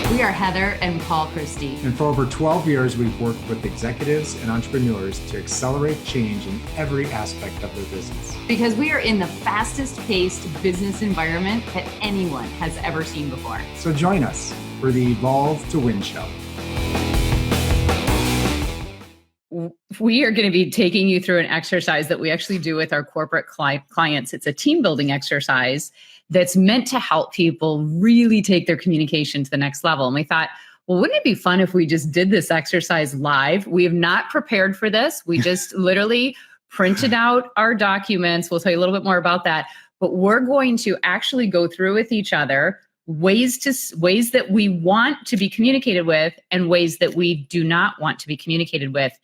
We are Heather and Paul Christie. And for over 12 years, we've worked with executives and entrepreneurs to accelerate change in every aspect of their business. Because we are in the fastest paced business environment that anyone has ever seen before. So join us for the Evolve to Win show. We are going to be taking you through an exercise that we actually do with our corporate clients. It's a team building exercise that's meant to help people really take their communication to the next level. And we thought, well, wouldn't it be fun if we just did this exercise live? We have not prepared for this. We just literally printed out our documents. We'll tell you a little bit more about that. But we're going to actually go through with each other ways that we want to be communicated with and ways that we do not want to be communicated with.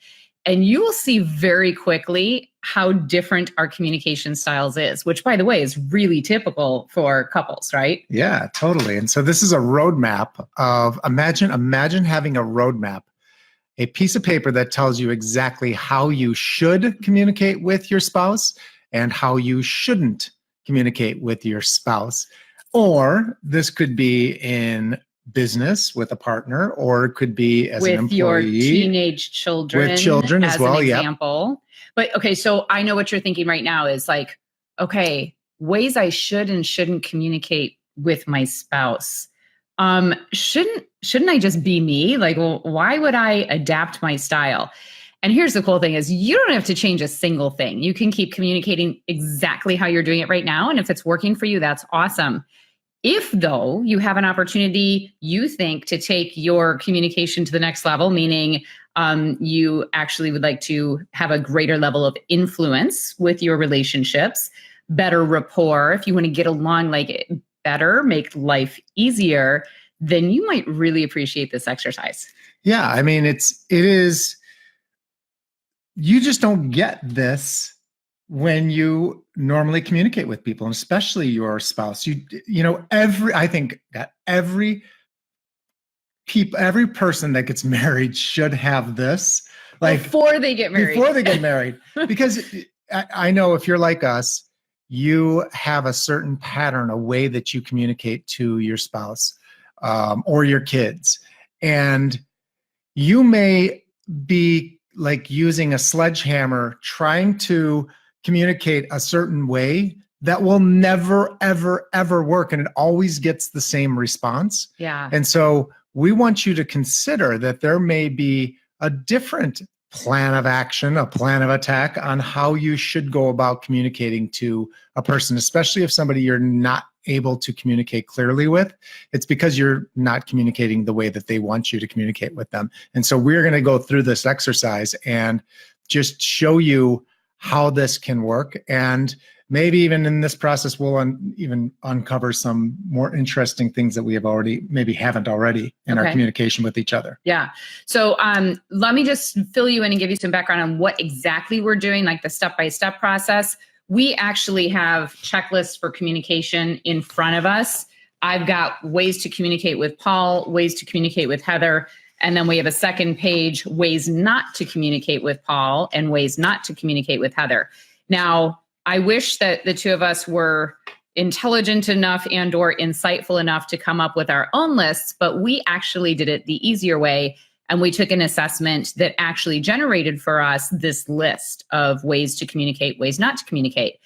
And you will see very quickly how different our communication styles is, which, by the way, is really typical for couples, right? Yeah, totally. And so this is a roadmap of imagine having a roadmap, a piece of paper that tells you exactly how you should communicate with your spouse and how you shouldn't communicate with your spouse. Or this could be in business with a partner, or it could be as an employee. With your teenage children. With children as well, an example. But okay, so I know what you're thinking right now is like, okay, ways I should and shouldn't communicate with my spouse. Shouldn't I just be me? Like, well, why would I adapt my style? And here's the cool thing is you don't have to change a single thing. You can keep communicating exactly how you're doing it right now. And if it's working for you, that's awesome. If, though, you have an opportunity, you think, to take your communication to the next level, meaning you actually would like to have a greater level of influence with your relationships, better rapport, if you want to get along like better, make life easier, then you might really appreciate this exercise. Yeah, I mean, it is, you just don't get this when you normally communicate with people, and especially your spouse. I think that every person that gets married should have this, like before they get married. Because I know if you're like us, you have a certain pattern, a way that you communicate to your spouse or your kids, and you may be like using a sledgehammer trying to communicate a certain way that will never, ever, ever work. And it always gets the same response. Yeah. And so we want you to consider that there may be a different plan of action, a plan of attack on how you should go about communicating to a person, especially if somebody you're not able to communicate clearly with. It's because you're not communicating the way that they want you to communicate with them. And so we're going to go through this exercise and just show you how this can work. And maybe even in this process, we'll even uncover some more interesting things that we haven't already in our communication with each other. Yeah. So let me just fill you in and give you some background on what exactly we're doing, like the step-by-step process. We actually have checklists for communication in front of us. I've got ways to communicate with Paul, ways to communicate with Heather. And then we have a second page, ways not to communicate with Paul and ways not to communicate with Heather. Now, I wish that the two of us were intelligent enough and or insightful enough to come up with our own lists, but we actually did it the easier way. And we took an assessment that actually generated for us this list of ways to communicate, ways not to communicate.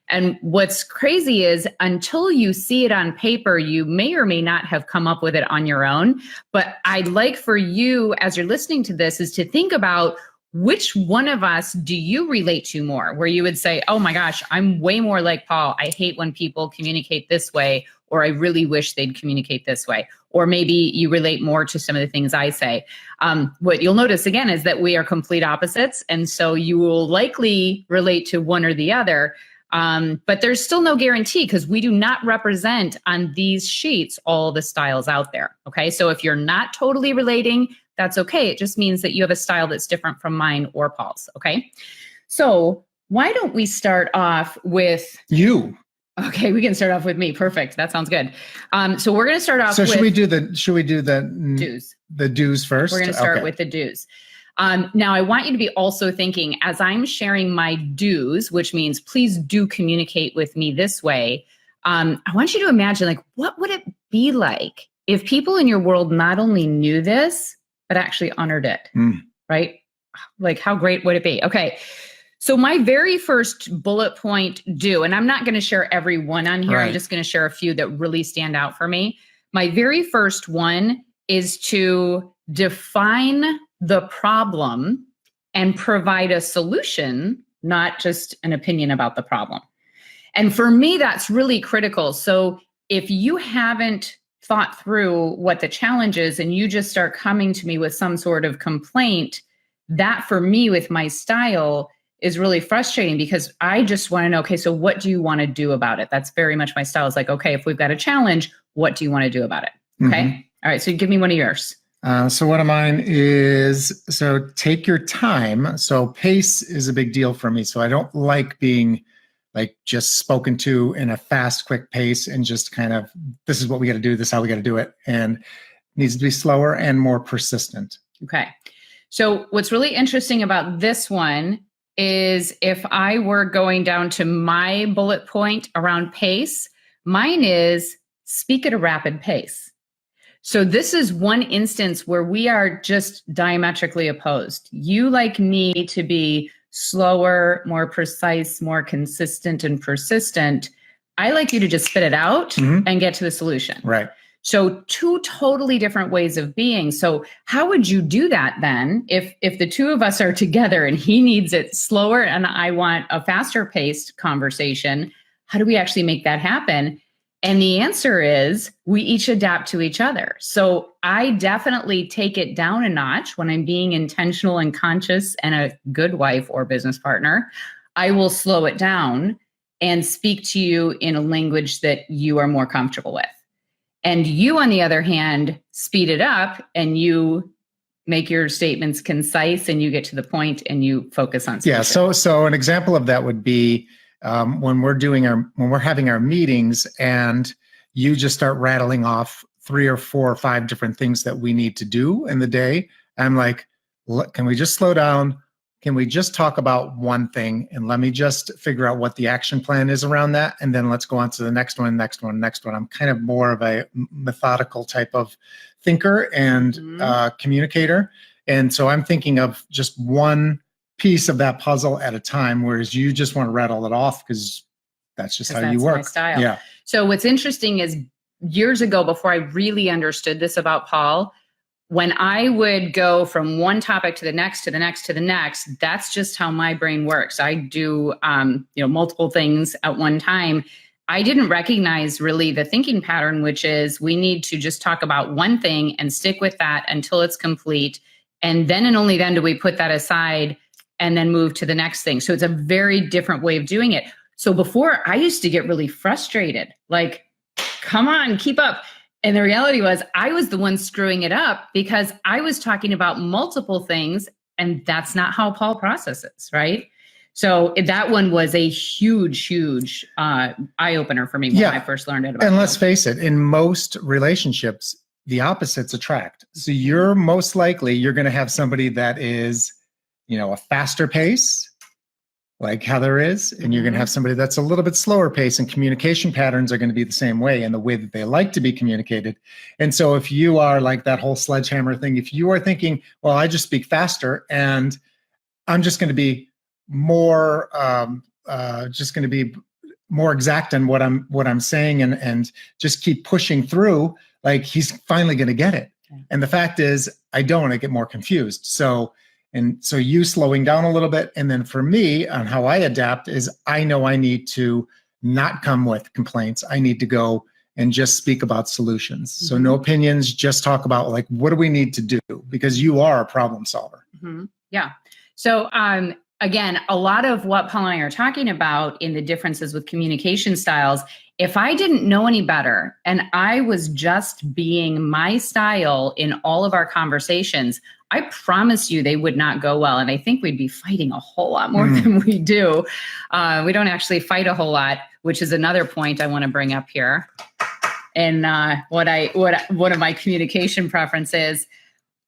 And what's crazy is until you see it on paper, you may or may not have come up with it on your own. But I'd like for you, as you're listening to this, is to think about which one of us do you relate to more, where you would say, oh my gosh, I'm way more like Paul. I hate when people communicate this way, or I really wish they'd communicate this way. Or maybe you relate more to some of the things I say. What you'll notice again is that we are complete opposites. And so you will likely relate to one or the other. But there's still no guarantee because we do not represent on these sheets all the styles out there. Okay. So if you're not totally relating, that's okay. It just means that you have a style that's different from mine or Paul's. Okay. So why don't we start off with you? Okay. We can start off with me. Perfect. That sounds good. So we're going to start off with. Should we do the do's? The do's first? We're going to start with the do's. Now, I want you to be also thinking, as I'm sharing my do's, which means please do communicate with me this way. I want you to imagine, like, what would it be like if people in your world not only knew this, but actually honored it, right? Like, how great would it be? Okay. So my very first bullet point and I'm not going to share every one on here. Right. I'm just going to share a few that really stand out for me. My very first one is to define the problem and provide a solution, not just an opinion about the problem. And for me, that's really critical. So if you haven't thought through what the challenge is and you just start coming to me with some sort of complaint, that for me with my style is really frustrating because I just want to know, okay, so what do you want to do about it? That's very much my style. It's like, okay, if we've got a challenge, what do you want to do about it? Okay. All right. So give me one of yours. So one of mine is, so take your time. So pace is a big deal for me. So I don't like being like just spoken to in a fast, quick pace and just kind of, this is what we got to do. This is how we got to do it. And it needs to be slower and more persistent. Okay. So what's really interesting about this one is if I were going down to my bullet point around pace, mine is speak at a rapid pace. So this is one instance where we are just diametrically opposed. You like me to be slower, more precise, more consistent and persistent. I like you to just spit it out and get to the solution. Right. So two totally different ways of being. So how would you do that then if the two of us are together and he needs it slower and I want a faster paced conversation? How do we actually make that happen? And the answer is we each adapt to each other. So I definitely take it down a notch when I'm being intentional and conscious and a good wife or business partner. I will slow it down and speak to you in a language that you are more comfortable with. And you, on the other hand, speed it up and you make your statements concise and you get to the point and you focus on solution. Yeah. So an example of that would be when we're having our meetings and you just start rattling off 3 or 4 or 5 different things that we need to do in the day. I'm like, can we just slow down? Can we just talk about one thing and let me just figure out what the action plan is around that? And then let's go on to the next one. I'm kind of more of a methodical type of thinker and communicator. And so I'm thinking of just one piece of that puzzle at a time, whereas you just want to rattle it off because that's just how you work. My style. Yeah. So what's interesting is years ago, before I really understood this about Paul, when I would go from one topic to the next, to the next, to the next, that's just how my brain works. I do, multiple things at one time. I didn't recognize really the thinking pattern, which is we need to just talk about one thing and stick with that until it's complete. And then and only then do we put that aside and then move to the next thing. So it's a very different way of doing it. So before I used to get really frustrated, like, come on, keep up. And the reality was I was the one screwing it up because I was talking about multiple things and that's not how Paul processes, right? So that one was a huge eye-opener for me when I first learned it. And let's face it, in most relationships, the opposites attract. So you're most likely, you're going to have somebody that is, a faster pace, like Heather is, and you're going to have somebody that's a little bit slower pace, and communication patterns are going to be the same way and the way that they like to be communicated. And so if you are like that whole sledgehammer thing, if you are thinking, well, I just speak faster and I'm just going to be more, more exact in what I'm saying and just keep pushing through, like he's finally going to get it. And the fact is, I get more confused. So you slowing down a little bit. And then for me, on how I adapt is I know I need to not come with complaints. I need to go and just speak about solutions. So no opinions, just talk about like, what do we need to do? Because you are a problem solver. Yeah. So again, a lot of what Paul and I are talking about in the differences with communication styles, if I didn't know any better and I was just being my style in all of our conversations, I promise you they would not go well. And I think we'd be fighting a whole lot more than we do. We don't actually fight a whole lot, which is another point I want to bring up here. And one of my communication preferences,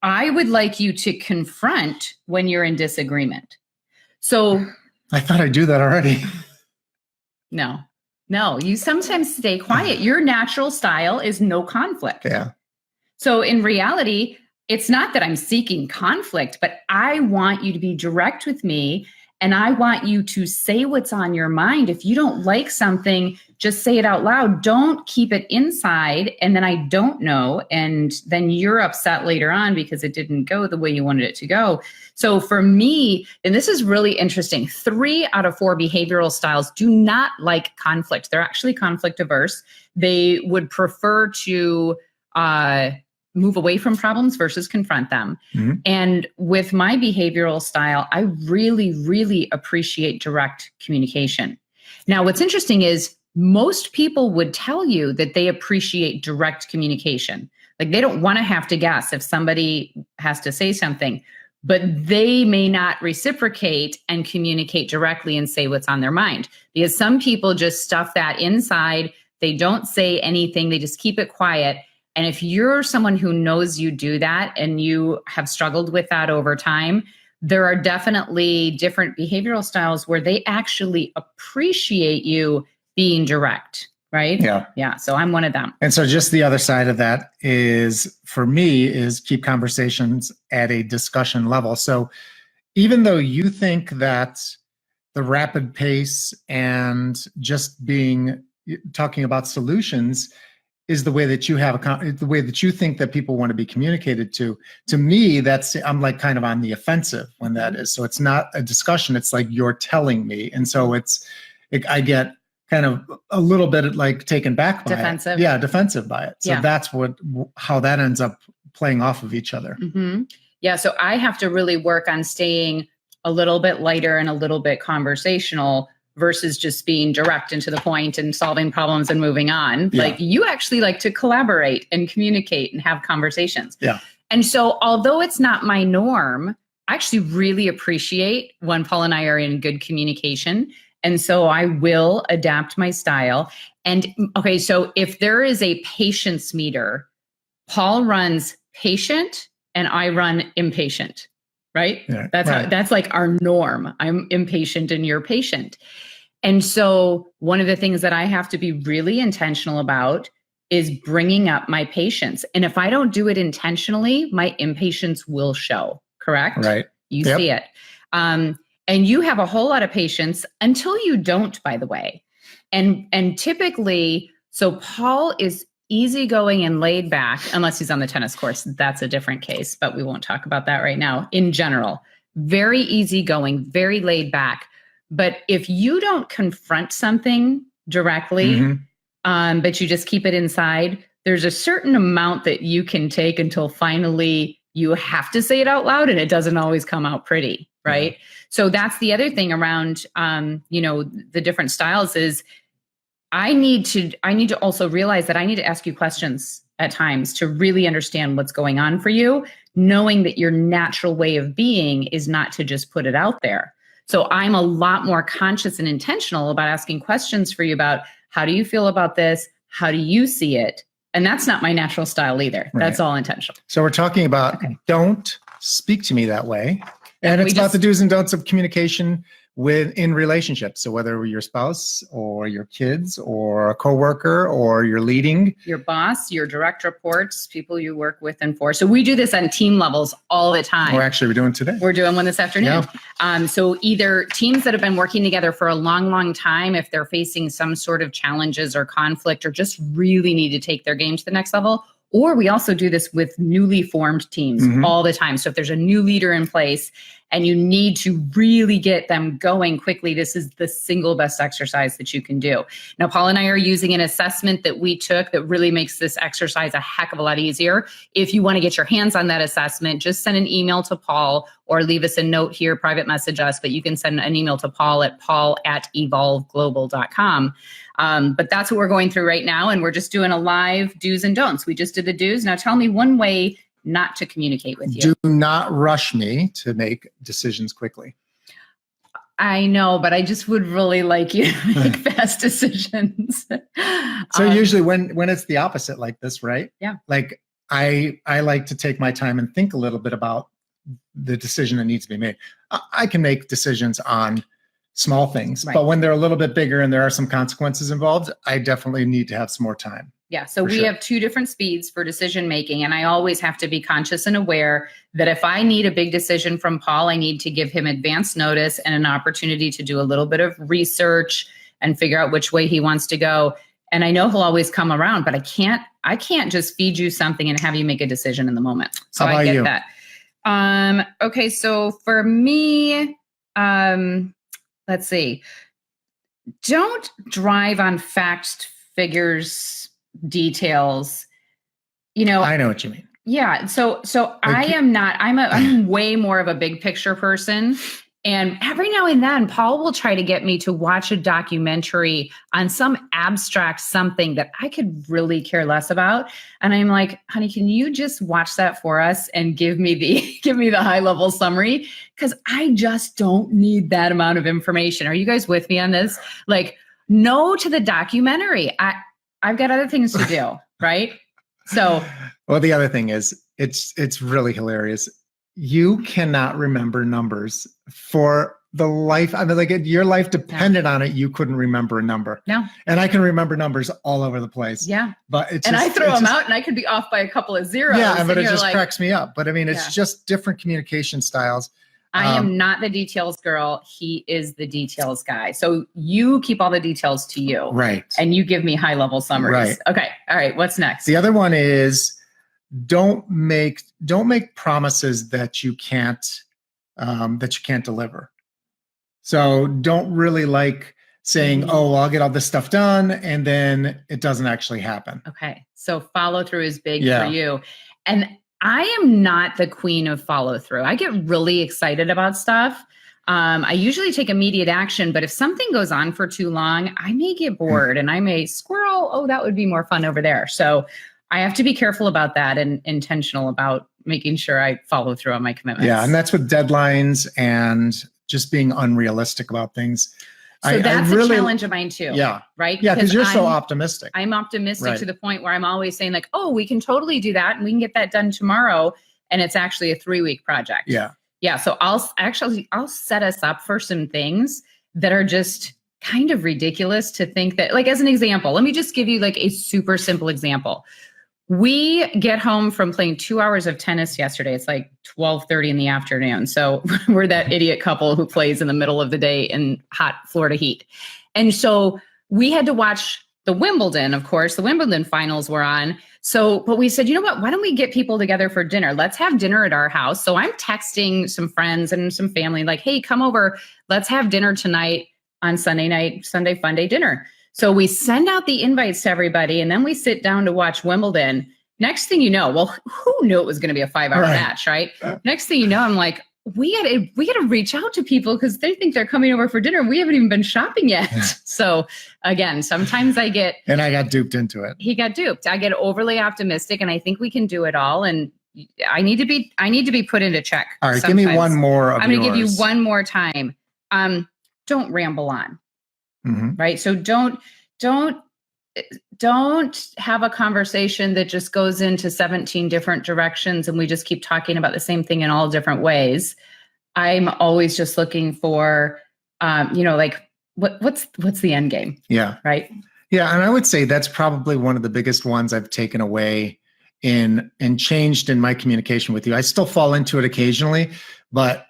I would like you to confront when you're in disagreement. So I thought I do that already. No, you sometimes stay quiet. Your natural style is no conflict. Yeah. So in reality, it's not that I'm seeking conflict, but I want you to be direct with me. And I want you to say what's on your mind. If you don't like something, just say it out loud. Don't keep it inside. And then I don't know. And then you're upset later on because it didn't go the way you wanted it to go. So for me, and this is really interesting, 3 out of 4 behavioral styles do not like conflict. They're actually conflict averse. They would prefer to move away from problems versus confront them. Mm-hmm. And with my behavioral style, I really, really appreciate direct communication. Now, what's interesting is most people would tell you that they appreciate direct communication. Like they don't want to have to guess if somebody has to say something, but they may not reciprocate and communicate directly and say what's on their mind. Because some people just stuff that inside. They don't say anything. They just keep it quiet. And if you're someone who knows you do that and you have struggled with that over time, there are definitely different behavioral styles where they actually appreciate you being direct, right? Yeah. Yeah. So I'm one of them. And so just the other side of that is, for me, is keep conversations at a discussion level. So even though you think that the rapid pace and just talking about solutions is the way that you have the way that you think that people want to be communicated to me, I'm like kind of on the offensive when that is. So it's not a discussion. It's like you're telling me. And so I get kind of a little bit like taken back by defensive. It. Yeah. Defensive by it. So yeah. That's how that ends up playing off of each other. Mm-hmm. Yeah. So I have to really work on staying a little bit lighter and a little bit conversational versus just being direct and to the point and solving problems and moving on. Yeah. Like you actually like to collaborate and communicate and have conversations. Yeah. And so although it's not my norm, I actually really appreciate when Paul and I are in good communication. And so I will adapt my style. And okay, so if there is a patience meter, Paul runs patient and I run impatient. Right? Yeah, that's like our norm. I'm impatient and you're patient. And so one of the things that I have to be really intentional about is bringing up my patience. And if I don't do it intentionally, my impatience will show, correct? Right. You see it. And you have a whole lot of patience until you don't, by the way. And typically, so Paul is easygoing and laid back, unless he's on the tennis course. That's a different case, but we won't talk about that right now. In general, very easygoing, very laid back. But if you don't confront something directly, mm-hmm. But you just keep it inside, there's a certain amount that you can take until finally you have to say it out loud, and it doesn't always come out pretty, right? Yeah. So that's the other thing around, the different styles is I need to also realize that I need to ask you questions at times to really understand what's going on for you, knowing that your natural way of being is not to just put it out there. So I'm a lot more conscious and intentional about asking questions for you about how do you feel about this? How do you see it? And that's not my natural style either. Right. That's all intentional. So we're talking about don't speak to me that way. And it's about the do's and don'ts of communication in relationships. So whether your spouse or your kids or a coworker or you're leading. Your boss, your direct reports, people you work with and for. So we do this on team levels all the time. We're doing today. We're doing one this afternoon. Yeah. So either teams that have been working together for a long, long time, if they're facing some sort of challenges or conflict or just really need to take their game to the next level. Or we also do this with newly formed teams mm-hmm. all the time. So if there's a new leader in place and you need to really get them going quickly, this is the single best exercise that you can do. Now, Paul and I are using an assessment that we took that really makes this exercise a heck of a lot easier. If you want to get your hands on that assessment, just send an email to Paul or leave us a note here, private message us, but you can send an email to paul@evolveglobal.com. But that's what we're going through right now. And we're just doing a live do's and don'ts. We just did the do's. Now tell me one way not to communicate with you. Do not rush me to make decisions quickly. I know, but I just would really like you to make fast decisions. So usually when it's the opposite like this, right? Yeah. Like I like to take my time and think a little bit about the decision that needs to be made. I can make decisions on small things. Right. But when they're a little bit bigger and there are some consequences involved, I definitely need to have some more time. Yeah. So we have two different speeds for decision making. And I always have to be conscious and aware that if I need a big decision from Paul, I need to give him advance notice and an opportunity to do a little bit of research and figure out which way he wants to go. And I know he'll always come around, but I can't just feed you something and have you make a decision in the moment. So I get that. Okay. So for me, let's see. Don't drive on facts, figures, details. I know what you mean. Yeah. So I'm way more of a big picture person. And every now and then, Paul will try to get me to watch a documentary on some abstract something that I could really care less about. And I'm like, honey, can you just watch that for us and give me the high level summary? Because I just don't need that amount of information. Are you guys with me on this? Like, no to the documentary. I've got other things to do, right? So, well, the other thing is, it's really hilarious. You cannot remember numbers for the life. I mean, like your life depended on it. You couldn't remember a number. No. And I can remember numbers all over the place. Yeah. But it's and I throw them out and I could be off by a couple of zeros. Yeah, but it just cracks me up. But I mean, it's just different communication styles. I am not the details girl. He is the details guy. So you keep all the details to you. Right. And you give me high level summaries. Right. Okay. All right. What's next? The other one is don't make promises that you can't deliver. So don't really like saying, oh, I'll get all this stuff done, and then it doesn't actually happen. Okay. So follow through is big for you. And I am not the queen of follow through. I get really excited about stuff. I usually take immediate action, but if something goes on for too long, I may get bored and I may squirrel. Oh, that would be more fun over there. So I have to be careful about that and intentional about making sure I follow through on my commitments. Yeah. And that's with deadlines and just being unrealistic about things. So that's a challenge of mine too. Yeah. Right. Yeah. Because you're so optimistic. I'm optimistic to the point where I'm always saying like, oh, we can totally do that. And we can get that done tomorrow. And it's actually a 3-week project. Yeah. Yeah. So I'll set us up for some things that are just kind of ridiculous to think that, like, as an example, let me just give you like a super simple example. We get home from playing 2 hours of tennis yesterday. It's like 12:30 in the afternoon. So we're that idiot couple who plays in the middle of the day in hot Florida heat. And so we had to watch the Wimbledon, of course. The Wimbledon finals were on. But we said, you know what? Why don't we get people together for dinner? Let's have dinner at our house. So I'm texting some friends and some family like, hey, come over. Let's have dinner tonight on Sunday night, Sunday fun day dinner. So we send out the invites to everybody, and then we sit down to watch Wimbledon. Next thing you know, well, who knew it was going to be a 5-hour match, right? Next thing you know, I'm like, we got to reach out to people because they think they're coming over for dinner. We haven't even been shopping yet. So again, sometimes I got duped into it. He got duped. I get overly optimistic, and I think we can do it all. And I need to be put into check. All right, give me one more. I'm going to give you one more time. Don't ramble on. Mm-hmm. Right. So don't have a conversation that just goes into 17 different directions and we just keep talking about the same thing in all different ways. I'm always just looking for, like what's the end game? Yeah. Right. Yeah. And I would say that's probably one of the biggest ones I've taken away and changed in my communication with you. I still fall into it occasionally, but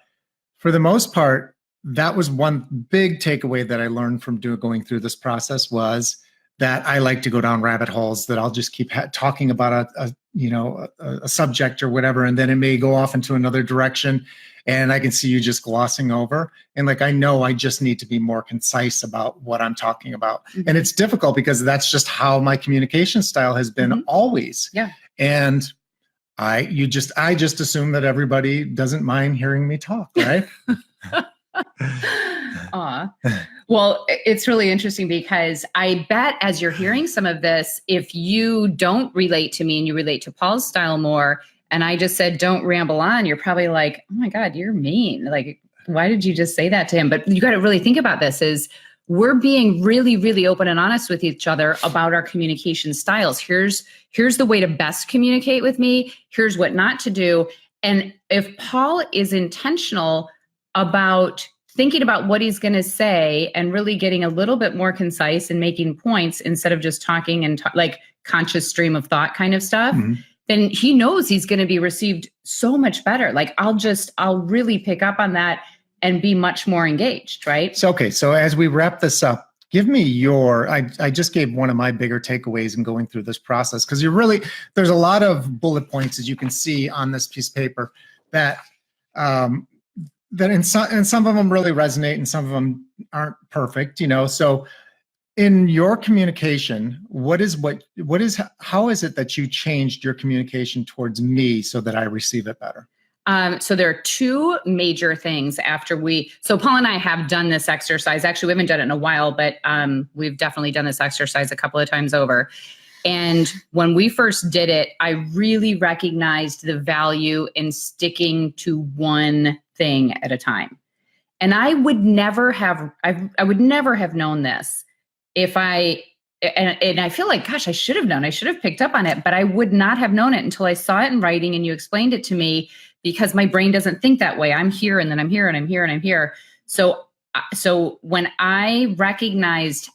for the most part, that was one big takeaway that I learned from going through this process was that I like to go down rabbit holes that I'll just keep talking about a subject or whatever. And then it may go off into another direction and I can see you just glossing over. And like, I know I just need to be more concise about what I'm talking about. Mm-hmm. And it's difficult because that's just how my communication style has been always. Yeah. And I just assume that everybody doesn't mind hearing me talk, right? Well, it's really interesting because I bet as you're hearing some of this, if you don't relate to me and you relate to Paul's style more, and I just said, don't ramble on, you're probably like, oh my God, you're mean. Like, why did you just say that to him? But you got to really think about this is we're being really, really open and honest with each other about our communication styles. Here's the way to best communicate with me. Here's what not to do. And if Paul is intentional about thinking about what he's going to say and really getting a little bit more concise and making points instead of just talking and like conscious stream of thought kind of stuff, then he knows he's going to be received so much better. Like I'll really pick up on that and be much more engaged, right? So, okay. So as we wrap this up, give me I just gave one of my bigger takeaways in going through this process, because there's a lot of bullet points, as you can see on this piece of paper, that and some of them really resonate and some of them aren't perfect, so in your communication, how is it that you changed your communication towards me so that I receive it better? So there are two major things so Paul and I have done this exercise. Actually, we haven't done it in a while, but we've definitely done this exercise a couple of times over. And when we first did it, I really recognized the value in sticking to one thing at a time. And I would never have known this if and I feel like, gosh, I should have known. I should have picked up on it, but I would not have known it until I saw it in writing and you explained it to me, because my brain doesn't think that way. I'm here and then I'm here and I'm here and I'm here. So when I recognized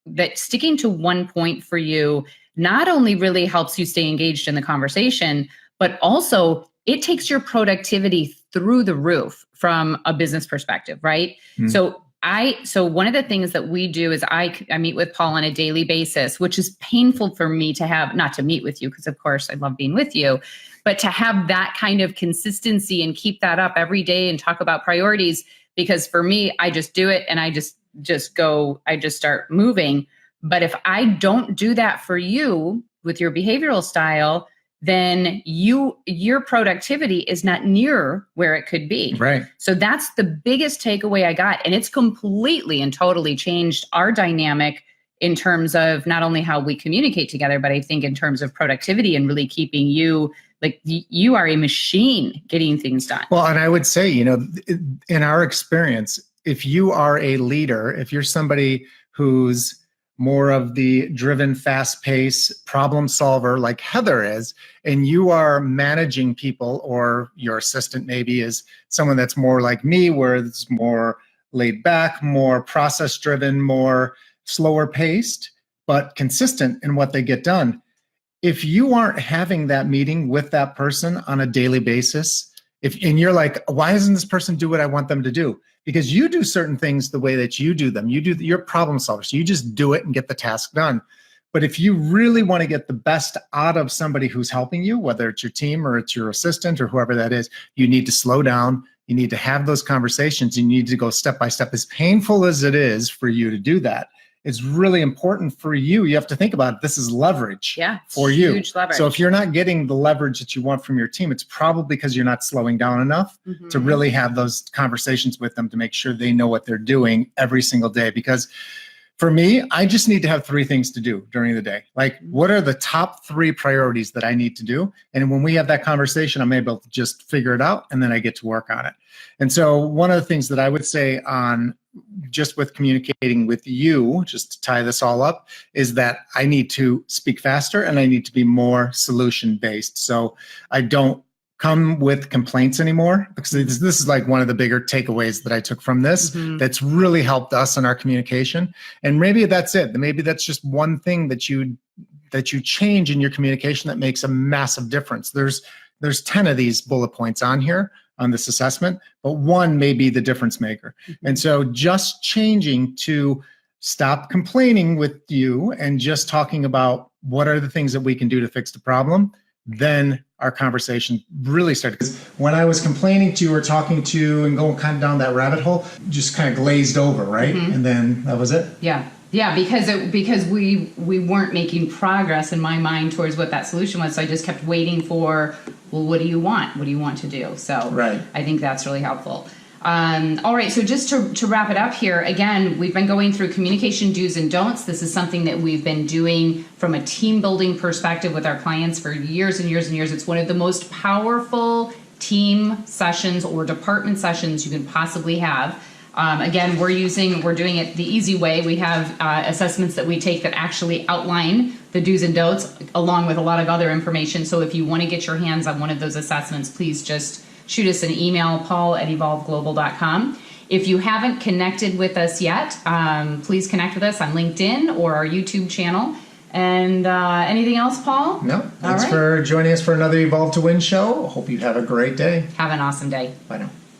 that sticking to one point for you not only really helps you stay engaged in the conversation, but also it takes your productivity through the roof from a business perspective, right? So one of the things that we do is I meet with Paul on a daily basis, which is painful for me to have, not to meet with you, because of course I love being with you, but to have that kind of consistency and keep that up every day and talk about priorities. Because for me, I just do it and I just start moving. But if I don't do that for you with your behavioral style, then your productivity is not near where it could be. Right. So that's the biggest takeaway I got. And it's completely and totally changed our dynamic in terms of not only how we communicate together, but I think in terms of productivity and really keeping you, like you are a machine getting things done. Well, and I would say, in our experience, if you are a leader, if you're somebody who's more of the driven, fast-paced problem solver like Heather is, and you are managing people, or your assistant maybe is someone that's more like me, where it's more laid back, more process-driven, more slower paced, but consistent in what they get done. If you aren't having that meeting with that person on a daily basis, and you're like, why doesn't this person do what I want them to do? Because you do certain things the way that you do them. You're problem solvers. So you just do it and get the task done. But if you really want to get the best out of somebody who's helping you, whether it's your team or it's your assistant or whoever that is, you need to slow down. You need to have those conversations. You need to go step by step. As painful as it is for you to do that, it's really important for you. You have to think about it. This is leverage for you. Huge leverage. So if you're not getting the leverage that you want from your team, it's probably because you're not slowing down enough to really have those conversations with them to make sure they know what they're doing every single day. Because for me, I just need to have 3 things to do during the day. Like, what are the top 3 priorities that I need to do? And when we have that conversation, I'm able to just figure it out, and then I get to work on it. And so one of the things that I would say on just with communicating with you, just to tie this all up, is that I need to speak faster and I need to be more solution-based. So I don't come with complaints anymore, because this is like one of the bigger takeaways that I took from this that's really helped us in our communication. And maybe that's it. Maybe that's just one thing that you change in your communication that makes a massive difference. There's 10 of these bullet points on here on this assessment, but one may be the difference maker. And so just changing to stop complaining with you and just talking about what are the things that we can do to fix the problem, then our conversation really started. Because when I was complaining to you or talking to you and going kind of down that rabbit hole, just kind of glazed over, right? And then that was it. Yeah, because we weren't making progress in my mind towards what that solution was. So I just kept waiting for, well, what do you want? What do you want to do? So I think that's really helpful. All right, so just to wrap it up here, again, we've been going through communication do's and don'ts. This is something that we've been doing from a team building perspective with our clients for years and years and years. It's one of the most powerful team sessions or department sessions you can possibly have. Again, we're doing it the easy way. We have assessments that we take that actually outline the do's and don'ts along with a lot of other information. So if you want to get your hands on one of those assessments, please just shoot us an email, paul@evolveglobal.com. If you haven't connected with us yet, please connect with us on LinkedIn or our YouTube channel. And anything else, Paul? No. Thanks for joining us for another Evolve to Win show. Hope you have a great day. Have an awesome day. Bye now.